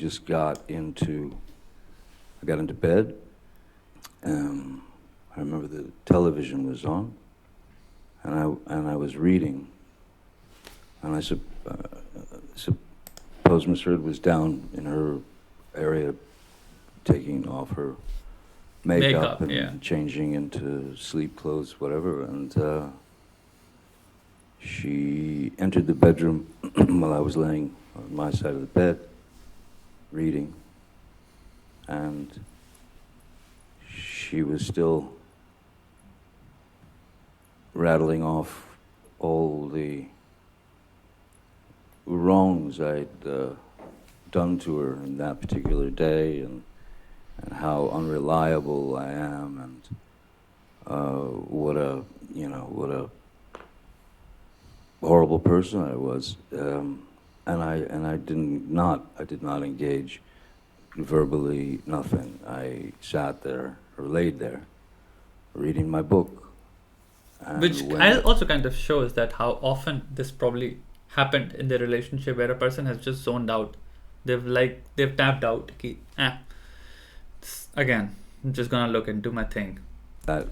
just got into bed. I remember the television was on, and I was reading, and I suppose Miss Heard was down in her area taking off her makeup and changing into sleep clothes, whatever, and she entered the bedroom while I was laying on my side of the bed, reading, and she was still rattling off all the wrongs I'd done to her in that particular day, and how unreliable I am, and what a horrible person I was, and I did not engage verbally, nothing. I sat there or laid there, reading my book. Which also kind of shows that how often this probably happened in their relationship, where a person has just zoned out. They've tapped out. Again, I'm just gonna look and do my thing. And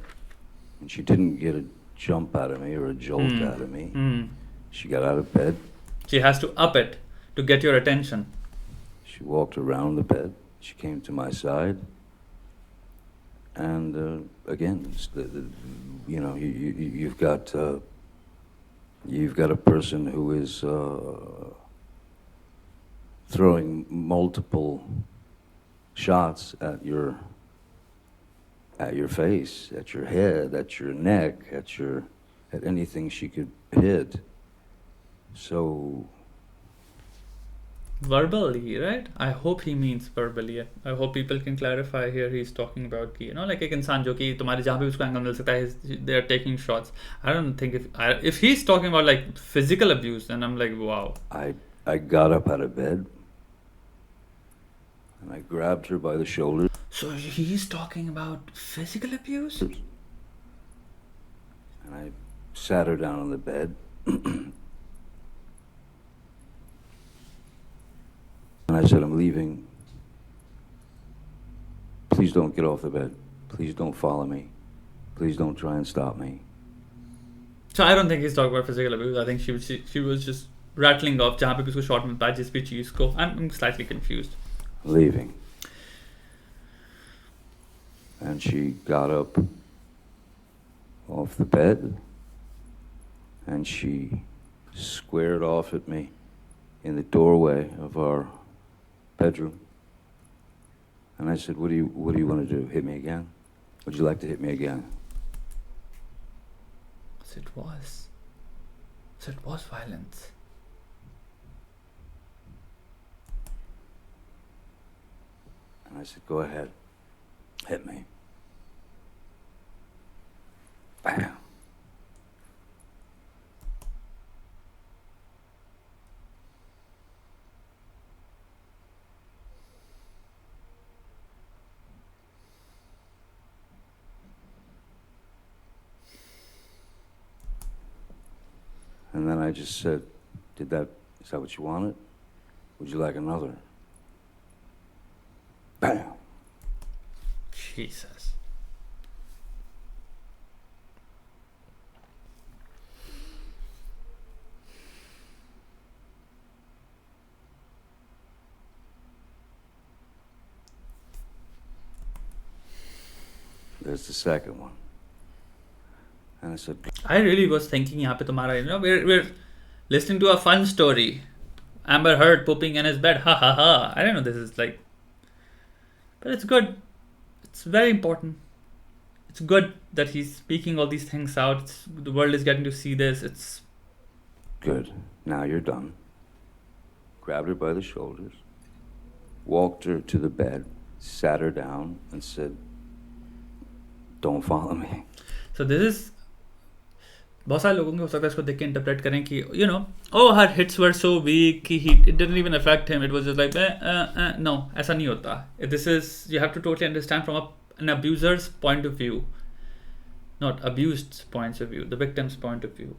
she didn't get a jump out of me or a jolt out of me. She got out of bed. She has to up it to get your attention. She walked around the bed. She came to my side. And again, you've got a person who is throwing multiple shots at your face, at your head, at your neck, at anything she could hit. So verbally, right? I hope he means verbally. I hope people can clarify here he's talking about कि like एक इंसान जो कि तुम्हारे जहाँ पे उसको angle मिल सकता है, they are taking shots. I don't think if he's talking about like physical abuse, then I'm like, wow. I got up out of bed and I grabbed her by the shoulders. So he's talking about physical abuse? And I sat her down on the bed. And I said, I'm leaving. Please don't get off the bed. Please don't follow me. Please don't try and stop me. So I don't think he's talking about physical abuse. I think she was just rattling off जहाँ पे भी उसको shot मिलता है जिस भी चीज़ को. I'm slightly confused. Leaving. And she got up off the bed and she squared off at me in the doorway of our bedroom. And I said, what do you want to do? Hit me again? Would you like to hit me again? So it was violence. And I said, go ahead. Hit me. Bam. And then I just said, is that what you wanted? Would you like another? Bam. Jesus. There's the second one. And I said, I really was thinking यहाँ पे तुम्हारा, we're listening to a fun story. Amber Heard pooping in his bed. Ha ha ha. I don't know, this is like, but it's good. It's very important. It's good that he's speaking all these things out. The world is getting to see this. It's good. Now you're done. Grabbed her by the shoulders, walked her to the bed, sat her down, and said, don't follow me. So this is, बहुत सारे लोगों को हो सकता है इसको देख के इंटरप्रेट करें कि oh, her hits were so weak, it didn't even affect him. It was just like no, ऐसा नहीं होता. This is, you have to totally understand from an abuser's point of view, not abused points of view, the victim's point of view,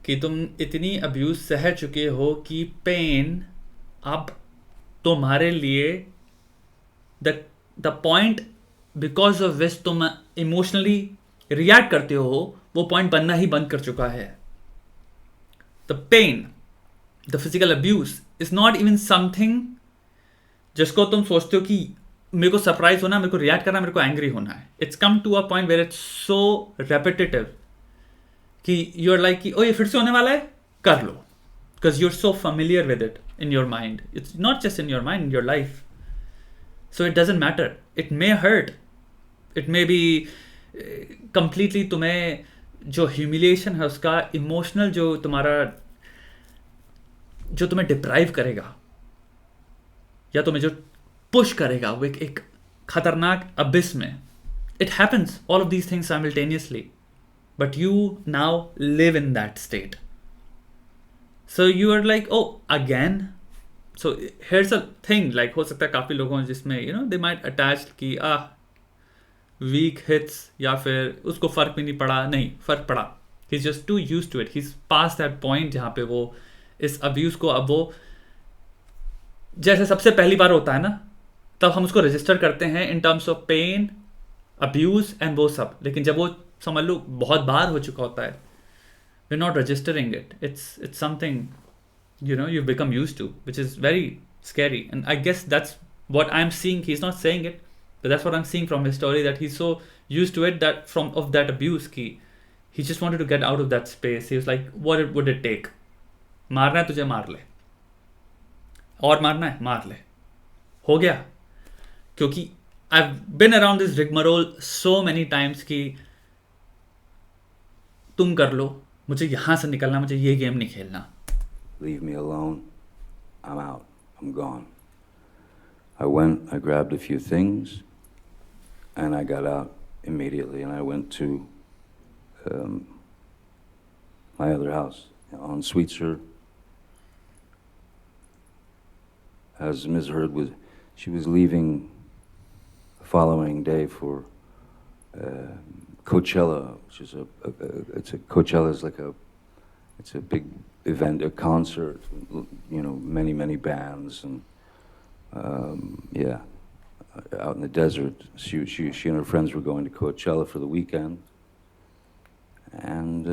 कि तुम इतनी abuse सह चुके हो कि pain अब तुम्हारे लिए the point because of which तुम इमोशनली रिएक्ट करते हो वो पॉइंट बनना ही बंद कर चुका है. The pain, the physical abuse is not even something जिसको तुम सोचते हो कि मेरे को सरप्राइज होना, मेरे को रिएक्ट करना, मेरे को एंग्री होना है. It's come to a point where it's so repetitive कि यू आर लाइक कि ओ ये फिर से होने वाला है, कर लो, because you are so familiar with it in your mind. It's not just in your mind, in your life. So it doesn't matter. It may hurt, it may be completely तुम्हें जो ह्यूमिलिएशन है उसका emotional जो तुम्हें deprive करेगा या तुम्हें जो पुश करेगा वो एक खतरनाक अबिस में. It happens all of these things simultaneously, but you now live in that state. So you are like oh again. So here's a thing, like हो सकता है काफ़ी लोगों जिसमें दे माइट अटैच कि वीक हिट्स या फिर उसको फ़र्क भी नहीं पड़ा. नहीं, फ़र्क पड़ा. He is just to use to it. He is past that point जहाँ पे वो इस अब्यूज़ को, अब वो जैसे सबसे पहली बार होता है ना, तब हम उसको रजिस्टर करते हैं in terms of pain, abuse and वो सब. लेकिन जब वो समझ लो बहुत बार हो चुका होता है, we are not registering it. It's something you become used to, which is very scary. And I guess that's what I'm seeing. He's not saying it, but that's what I'm seeing from his story, that he's so used to it that of that abuse he just wanted to get out of that space. He was like, what would it take? मारना है तुझे, मार ले. और मारना है, मार ले. हो गया. क्योंकि I've been around this rigmarole so many times कि तुम कर लो, मुझे यहाँ से निकलना, मुझे ये गेम नहीं खेलना. Leave me alone. I'm out. I'm gone. I went, I grabbed a few things, and I got out immediately, and I went to my other house on Sweetser. As Ms. Heard she was leaving the following day for Coachella, which is Coachella is like it's a big event, a concert, many bands, and yeah, out in the desert. She and her friends were going to Coachella for the weekend, and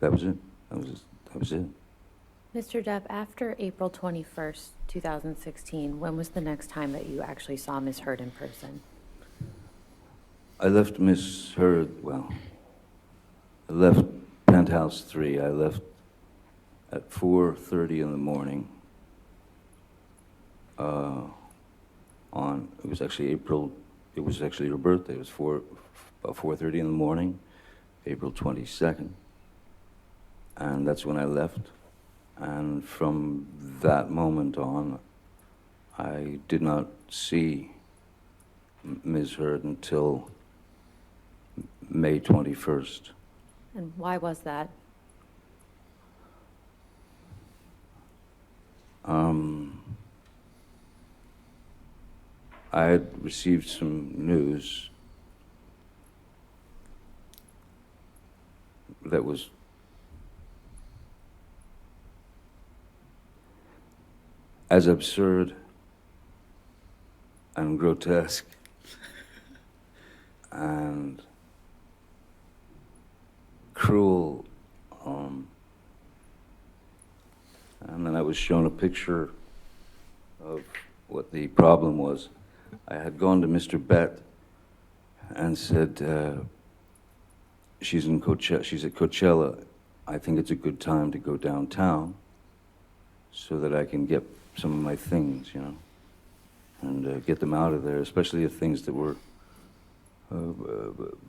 that was it. That was it. Mr. Depp, after April 21st, 2016, when was the next time that you actually saw Ms. Heard in person? I left Miss Heard, I left Penthouse 3. I left at 4:30 in the morning. It was actually her birthday. It was about 4:30 in the morning, April 22nd. And that's when I left. And from that moment on, I did not see Ms. Heard until May 21st. And why was that? I had received some news that was as absurd and grotesque and cruel, and then I was shown a picture of what the problem was. I had gone to Mr. Bett and said, she's at Coachella. I think it's a good time to go downtown so that I can get some of my things, and get them out of there, especially the things that were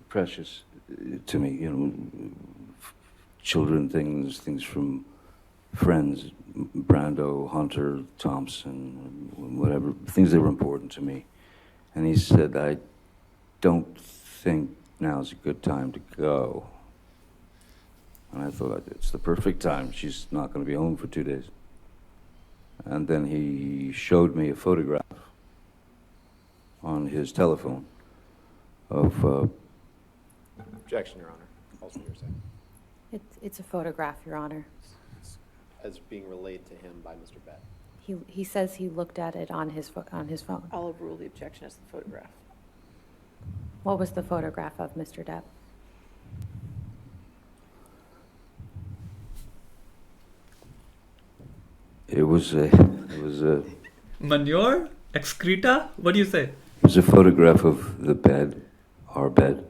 precious to me, children things from friends, Brando, Hunter, Thompson, whatever, things that were important to me. And he said, I don't think now's a good time to go. And I thought, it's the perfect time. She's not going to be home for 2 days. And then he showed me a photograph on his telephone of... Objection, Your Honor. Also, you're saying. It's a photograph, Your Honor. as being relayed to him by Mr. Bett. He says he looked at it on his phone. I'll overrule the objection as the photograph. What was the photograph of Mr. Depp? It was a Manure? Excreta? What do you say? It was a photograph of the bed, our bed,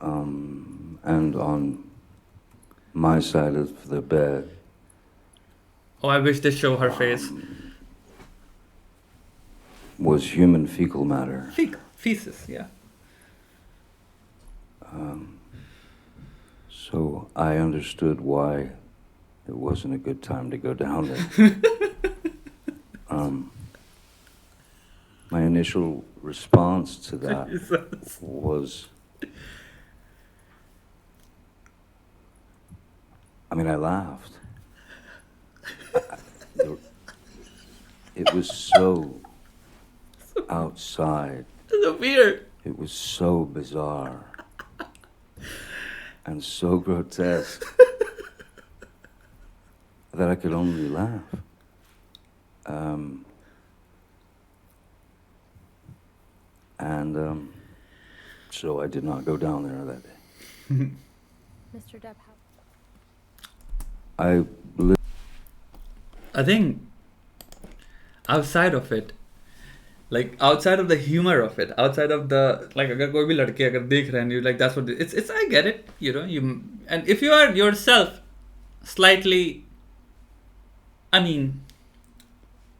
and on my side of the bed Oh, I wish they show her face. was human fecal matter. Feces, yeah. So I understood why it wasn't a good time to go down there. My initial response to that was, I laughed. It was so outside. So weird. It was so bizarre and so grotesque that I could only laugh. So I did not go down there that day. Mr. Depp, I think outside of it, like outside of the humor of it, outside of the like, अगर कोई भी लड़के अगर देख रहे हैं, you like that's what it's I get it, and if you are yourself slightly,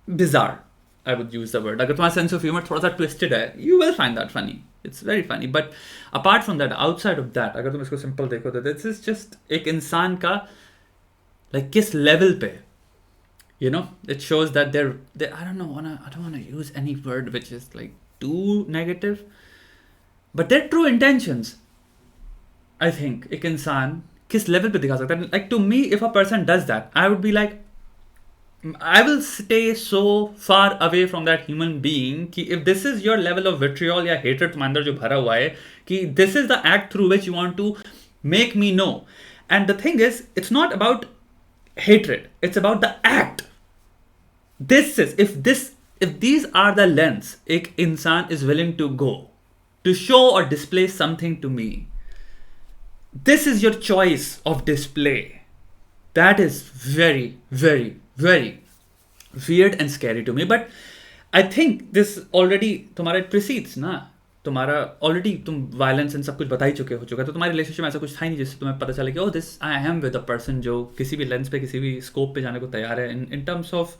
bizarre, I would use the word. अगर तुम्हारा sense of humor थोड़ा सा twisted है, you will find that funny. It's very funny. But apart from that, outside of that, अगर तुम इसको simple देखो तो this is just एक इंसान का like किस level पे, it shows that they're I don't want to use any word which is like too negative, but their true intentions, I think एक इंसान किस level पे दिखा सकता है. Like to me, if a person does that, I would be like, I will stay so far away from that human being कि if this is your level of vitriol या hatred तुम्हारे अंदर जो भरा हुआ है कि this is the act through which you want to make me know. And the thing is, it's not about hatred, it's about the act. This is if these are the lengths एक इंसान is willing to go to show or display something to me, this is your choice of display. That is very, very, very weird and scary to me. But I think this already तुम्हारा it precedes ना, तुम्हारा already तुम violence and सब कुछ बता ही चुके हो चुका है, तो तुम्हारे relationship में ऐसा कुछ था ही नहीं जिससे तुम्हें पता चले कि oh this I am with a person जो किसी भी lens पे किसी भी scope पे जाने को तैयार है. In terms of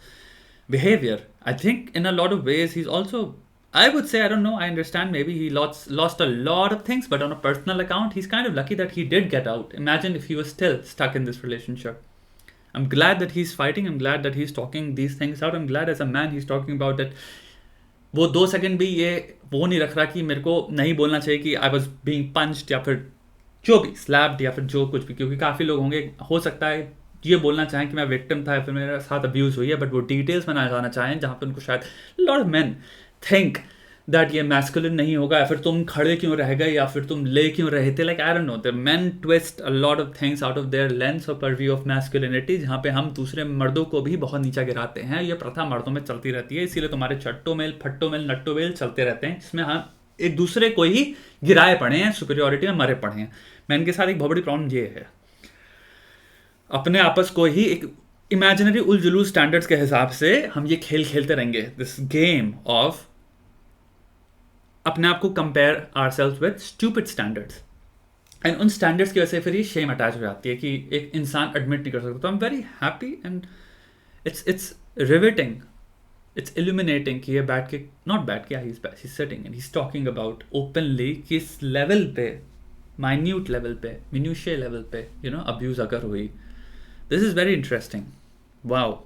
behavior, I think in a lot of ways he's also, I would say, I don't know, I understand maybe he lost a lot of things, but on a personal account he's kind of lucky that he did get out. Imagine if he was still stuck in this relationship. I'm glad that he's fighting. I'm glad that he's talking these things out. I'm glad as a man he's talking about that. वो 2 second भी ये वो नहीं रख रहा कि मेरे को नहीं बोलना चाहिए कि I was being punched या फिर जो भी slapped या फिर जो कुछ भी, क्योंकि काफ़ी लोग होंगे हो सकता है ये बोलना चाहें कि मैं victim था या फिर मेरे साथ abuse हुई है, बट वो डिटेल्स में ना जाना चाहें जहाँ पे उनको शायद lot of men think that ये masculine नहीं होगा या फिर तुम खड़े क्यों रह गए या फिर तुम ले क्यों रहे थे. Like I don't know, the men twist a lot of things out of their lens or purview of masculinity, जहाँ पे हम दूसरे मर्दों को भी बहुत नीचा गिराते हैं. ये प्रथा मर्दों में चलती रहती है, इसीलिए तुम्हारे चट्टो मेल फट्टो मेल नट्टो मेल चलते रहते हैं जिसमें हम एक दूसरे को ही गिराए पड़े हैं, सुपीरियोरिटी में मरे पड़े हैं. मैन के साथ एक बहुत बड़ी प्रॉब्लम ये है, अपने आपस को ही एक इमेजिनरी उल जुलूस स्टैंडर्ड्स के हिसाब से हम ये खेल खेलते रहेंगे, दिस गेम ऑफ अपने आप को compare ourselves with stupid standards. And उन स्टैंडर्ड्स की वजह से फिर ये शेम अटैच हो जाती है कि एक इंसान एडमिट नहीं कर सकता. तो I am very happy and it's riveting, it's illuminating कि ये बैठ के नॉट बैठ के he is sitting and he is talking about openly किस लेवल पे, माइन्यूट लेवल पे, मिन्यूशिया लेवल पे अब्यूज अगर हुई. This is very interesting. Wow.